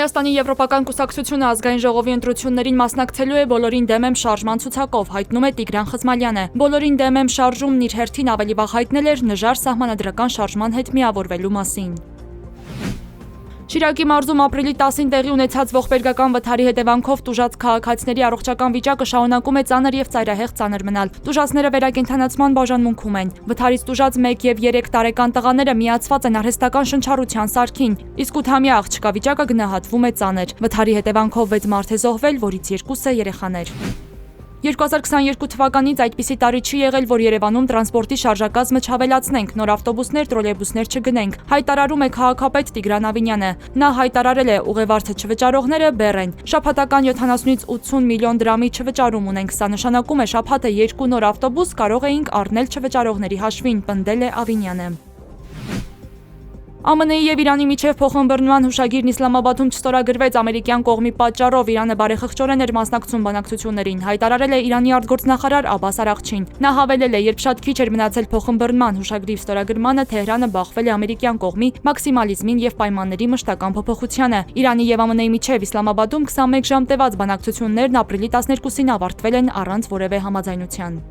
Հայաստանի եվրոպական կուսակցությունը ազգային ժողովի ընտրություններին մասնակցելու է բոլորին դեմ եմ շարժման ցուցակով, հայտնում է Տիգրան Խզմալյանը։ Բոլորին դեմ եմ շարժումն իր հերթին ավելի վաղ հայտնել էր նժար սահմանադրական շարժման հետ միավորվելու մասին։ Շիրակի մարզում ապրիլի 10-ին տեղի ունեցած ողբերգական վթարի հետևանքով տուժած քաղաքացիների առողջական վիճակը շարունակում է ծանր եւ ծայրահեղ ծանր մնալ։ Տուժածները վերակենդանացման բաժանմունքում են։ Վթարից տուժած 1 եւ 3 տարեկան տղաները միացված են արհեստական շնչառության սարքին, իսկ 8-ամյա աղջկա վիճակը գնահատվում է ծանր։ Վթարի հետևանքով 6 մարդ է զոհվել, որից 2-ը երեխաներ։ 2022 թվականից այդպիսի տարի չի եղել, որ Երևանում տրանսպորտի շարժակազմը չավելացնենք, նոր ավտոբուսներ, տրոլեյբուսներ չգնենք, հայտարարում է քաղաքապետ Տիգրան Ավինյանը։ Նա հայտարարել է, ուղևարցը չվճարողները բեռ են։ Շաբաթական 70-ից 80 միլիոն դրամի չվճարում ունենք, սա նշանակում է շաբաթը 2 նոր ավտոբուս կարող էինք առնել չվճարողների հաշվին, պնդել է Ավինյանը։ ԱՄՆ-ի եւ Իրանի միջև փոխըմբռնման հուշագիրն Իսլամաբադում չստորագրվեց ամերիկյան կողմի պատճառով, Իրանը բարեխղճորեն էր մասնակցում բանակցություններին, հայտարարել է Իրանի արտգործնախարար Աբբաս Արաղչին։ Նա հավելել է, երբ շատ քիչ էր մնացել փոխըմբռնման հուշագրի ստորագրմանը, Թեհրանը բախվել է ամերիկյան կողմի մաքսիմալիզմին եւ պայմանների մշտական փոփոխությանը։ Իրանի եւ ԱՄՆ-ի միջև Իսլամաբադում 21 ժամ տևած բանակցություններն ապրիլի 12-ին ավարտվել են առանց որևէ համաձայնության։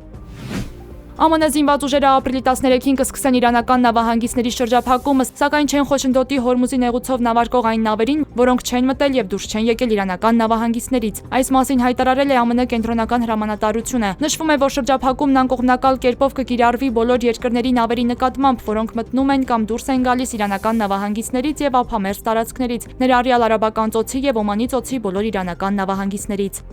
ԱՄՆ զինված ուժերը ապրիլի 13-ին կսկսեն իրանական նավահանգիստների շրջափակումը, սակայն չեն խոչընդոտի Հորմուզի նեղուցով նավարկող այն նավերին, որոնք չեն մտել եւ դուրս չեն եկել իրանական նավահանգիստներից։ Այս մասին հայտարարել է ԱՄՆ կենտրոնական հրամանատարությունը։ Նշվում է, որ շրջափակումն անկողմնակալ կերպով կկիրառվի բոլոր երկրների նավերի նկատմամբ, որոնք մտնում են կամ դուրս են գալիս իրանական նավահանգիստներից եւ ափամերձ տարածքներից, ներառյալ Արաբական ծոցի եւ Օմանի ծոցի բոլոր իրանական նավահանգիստներից։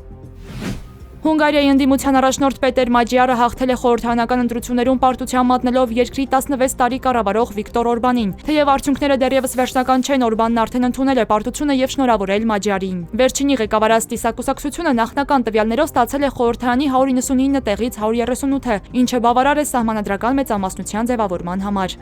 Հունգարիայի ընդդիմության առաջնորդ Պետեր Մաջիարը հաղթել է խորհրդարանական ընտրություններում պարտության մատնելով երկրի 16 տարի կառավարող Վիկտոր Օրբանին։ Թեև արդյունքները դեռևս վերջնական չեն, Օրբանն արդեն ընդունել է պարտությունը եւ շնորհավորել Մաջիարին։ Վերջինի ղեկավարած Տիսակուսակցությունը նախնական տվյալներով ստացել է խորհրդարանի 199 տեղից 138-ը, ինչը բավարար է սահմանադրական մեծամասնության ձևավորման համար։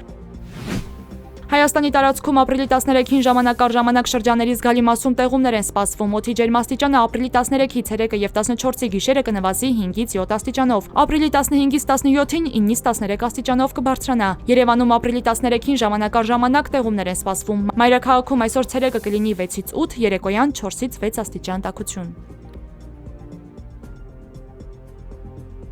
Հայաստանի տարածքում ապրիլի 13-ին ժամանակ առ ժամանակ շրջանների զգալի մասում տեղումներ են սպասվում։ Օդի ջերմաստիճանը ապրիլի 13-ի ցերեկը եւ 14-ի գիշերը կնվազի 5-ից 7 աստիճանով։ Ապրիլի 15-ից 17-ին 9-ից 13 աստիճանով կբարձրանա։ Երևանում ապրիլի 13-ին ժամանակ առ ժամանակ տեղումներ են սպասվում։ Մայրաքաղաքում այսօր ցերեկը կլինի 6-ից 8, երեկոյան 4-ից 6 աստիճան տաքություն։